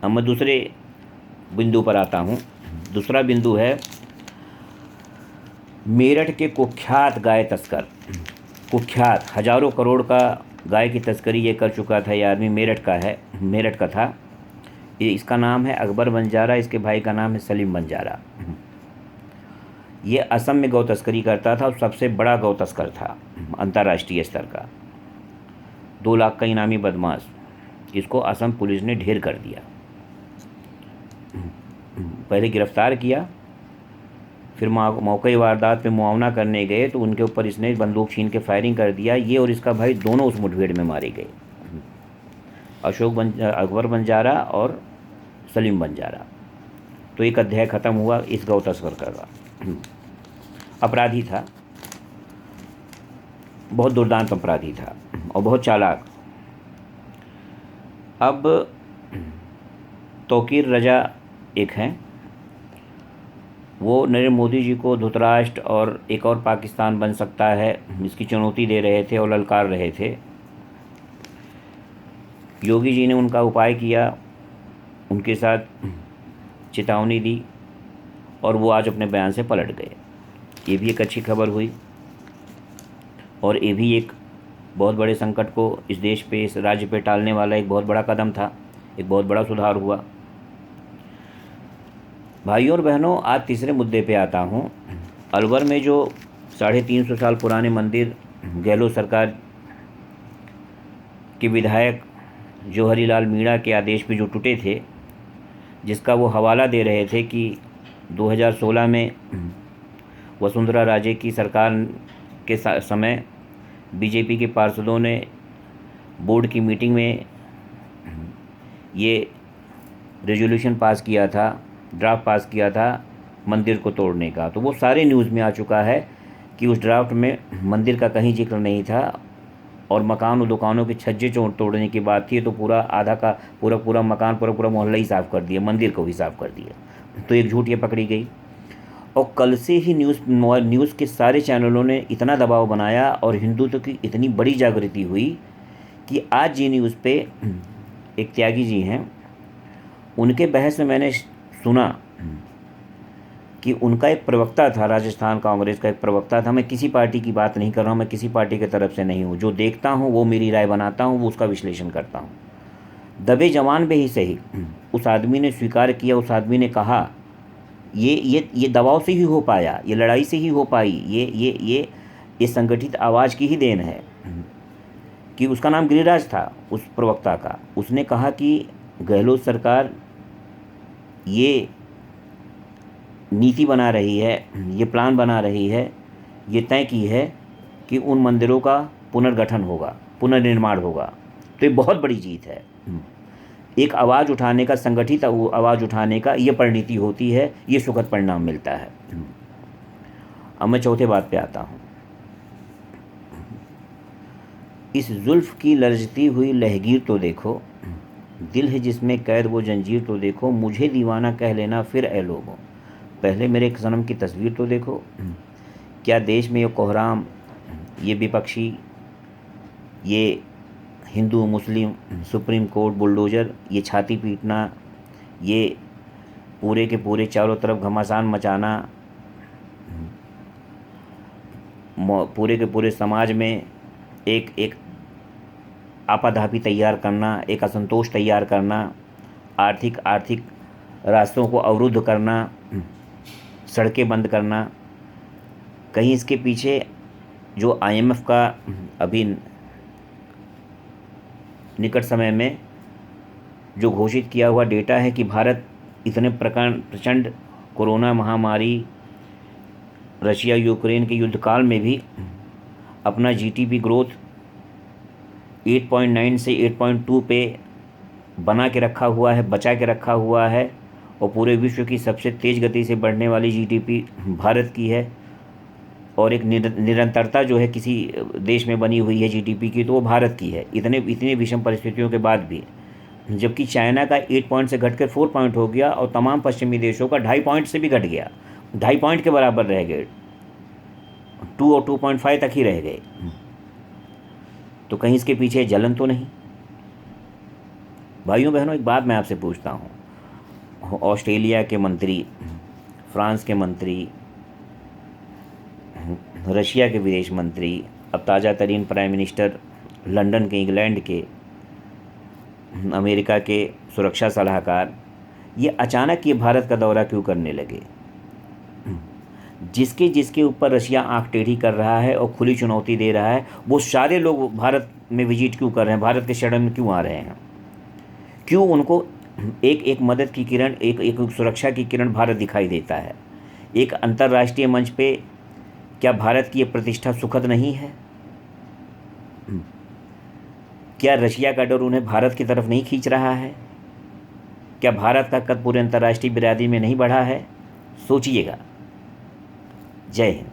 अब मैं दूसरे बिंदु पर आता हूँ। दूसरा बिंदु है मेरठ के कुख्यात गाय तस्कर। कुख्यात, हजारों करोड़ का गाय की तस्करी ये कर चुका था। ये आदमी मेरठ का है, मेरठ का था। इसका नाम है अकबर बंजारा, इसके भाई का नाम है सलीम बंजारा। ये असम में गौ तस्करी करता था और सबसे बड़ा गौ तस्कर था अंतर्राष्ट्रीय स्तर का। 2 लाख का इनामी बदमाश। इसको असम पुलिस ने ढेर कर दिया। पहले गिरफ्तार किया, फिर मौके वारदात पे मुआवना करने गए तो उनके ऊपर इसने बंदूक छीन के फायरिंग कर दिया। ये और इसका भाई दोनों उस मुठभेड़ में मारे गए, अकबर बंजारा और सलीम बंजारा। तो एक अध्याय ख़त्म हुआ इस गौ तस्कर का। अपराधी था, बहुत दुर्दांत अपराधी था और बहुत चालाक। अब तौकीर रजा एक हैं, वो नरेंद्र मोदी जी को धृतराष्ट्र और एक और पाकिस्तान बन सकता है इसकी चुनौती दे रहे थे और ललकार रहे थे। योगी जी ने उनका उपाय किया, उनके साथ चेतावनी दी और वो आज अपने बयान से पलट गए। ये भी एक अच्छी खबर हुई और ये भी एक बहुत बड़े संकट को इस देश पे, इस राज्य पे टालने वाला एक बहुत बड़ा कदम था, एक बहुत बड़ा सुधार हुआ। भाइयों और बहनों, आज तीसरे मुद्दे पे आता हूँ। अलवर में जो 350 साल पुराने मंदिर गहलोत सरकार के विधायक जौहरीलाल मीणा के आदेश पे जो टूटे थे, जिसका वो हवाला दे रहे थे कि 2016 में वसुंधरा राजे की सरकार के समय बीजेपी के पार्षदों ने बोर्ड की मीटिंग में ये रेजोल्यूशन पास किया था, ड्राफ्ट पास किया था मंदिर को तोड़ने का। तो वो सारे न्यूज़ में आ चुका है कि उस ड्राफ्ट में मंदिर का कहीं जिक्र नहीं था और मकान और दुकानों के छज्जे तोड़ने की बात थी। तो पूरा आधा का पूरा मकान, पूरा मोहल्ला ही साफ़ कर दिया, मंदिर को भी साफ़ कर दिया। तो एक झूठ ये पकड़ी गई और कल से ही न्यूज़ के सारे चैनलों ने इतना दबाव बनाया और हिंदुत्व की इतनी बड़ी जागृति हुई कि आज जी न्यूज़ पे एक त्यागी जी हैं, उनके बहस में मैंने सुना कि उनका एक प्रवक्ता था, राजस्थान कांग्रेस का एक प्रवक्ता था। मैं किसी पार्टी की बात नहीं कर रहा हूँ, मैं किसी पार्टी की तरफ से नहीं हूँ। जो देखता हूँ वो मेरी राय बनाता हूँ, वो उसका विश्लेषण करता हूँ। दबे जवान में ही सही उस आदमी ने स्वीकार किया, उस आदमी ने कहा ये दबाव से ही हो पाया, ये लड़ाई से ही हो पाई, ये संगठित आवाज़ की ही देन है। कि उसका नाम गिरिराज था उस प्रवक्ता का। उसने कहा कि गहलोत सरकार ये नीति बना रही है, ये प्लान बना रही है, ये तय की है कि उन मंदिरों का पुनर्गठन होगा, पुनर्निर्माण होगा। तो ये बहुत बड़ी जीत है। एक आवाज़ उठाने का, संगठित आवाज़ उठाने का ये परिणति होती है, ये सुखद परिणाम मिलता है। अब मैं चौथे बात पे आता हूँ। इस जुल्फ़ की लरजती हुई लहगीर तो देखो, दिल है जिसमें कैद वो जंजीर तो देखो, मुझे दीवाना कह लेना फिर ए लोगों, पहले मेरे एक सनम की तस्वीर तो देखो। क्या देश में ये कोहराम, ये विपक्षी, ये हिंदू मुस्लिम सुप्रीम कोर्ट बुलडोज़र, ये छाती पीटना, ये पूरे के पूरे चारों तरफ घमासान मचाना, पूरे के पूरे समाज में एक आपाधापी तैयार करना, एक असंतोष तैयार करना, आर्थिक रास्तों को अवरुद्ध करना, सड़कें बंद करना। कहीं इसके पीछे जो IMF का अभी निकट समय में जो घोषित किया हुआ डेटा है कि भारत इतने प्रचंड कोरोना महामारी, रशिया यूक्रेन के युद्ध काल में भी अपना GDP ग्रोथ 8.9 से 8.2 पे बना के रखा हुआ है, बचा के रखा हुआ है। और पूरे विश्व की सबसे तेज़ गति से बढ़ने वाली GDP भारत की है। और एक निरंतरता जो है किसी देश में बनी हुई है GDP की, तो वो भारत की है, इतनी विषम परिस्थितियों के बाद भी। जबकि चाइना का 8 पॉइंट से घटकर 4 पॉइंट हो गया और तमाम पश्चिमी देशों का 2.5 पॉइंट से भी घट गया, 2.5 पॉइंट के बराबर रह गए, 2 और 2.5 तक ही रह गए। तो कहीं इसके पीछे जलन तो नहीं। भाइयों बहनों, एक बात मैं आपसे पूछता हूँ, ऑस्ट्रेलिया के मंत्री, फ्रांस के मंत्री, रशिया के विदेश मंत्री, अब ताज़ा तरीन प्राइम मिनिस्टर लंदन के, इंग्लैंड के, अमेरिका के सुरक्षा सलाहकार, ये अचानक ये भारत का दौरा क्यों करने लगे? जिसके जिसके ऊपर रशिया आंख टेढ़ी कर रहा है और खुली चुनौती दे रहा है, वो सारे लोग भारत में विजिट क्यों कर रहे हैं, भारत के शरण में क्यों आ रहे हैं? क्यों उनको एक एक मदद की किरण, एक एक सुरक्षा की किरण भारत दिखाई देता है? एक अंतर्राष्ट्रीय मंच पे क्या भारत की ये प्रतिष्ठा सुखद नहीं है? क्या रशिया का डर उन्हें भारत की तरफ नहीं खींच रहा है? क्या भारत का कद पूरे अंतर्राष्ट्रीय बिरादरी में नहीं बढ़ा है? सोचिएगा। जय हिंद।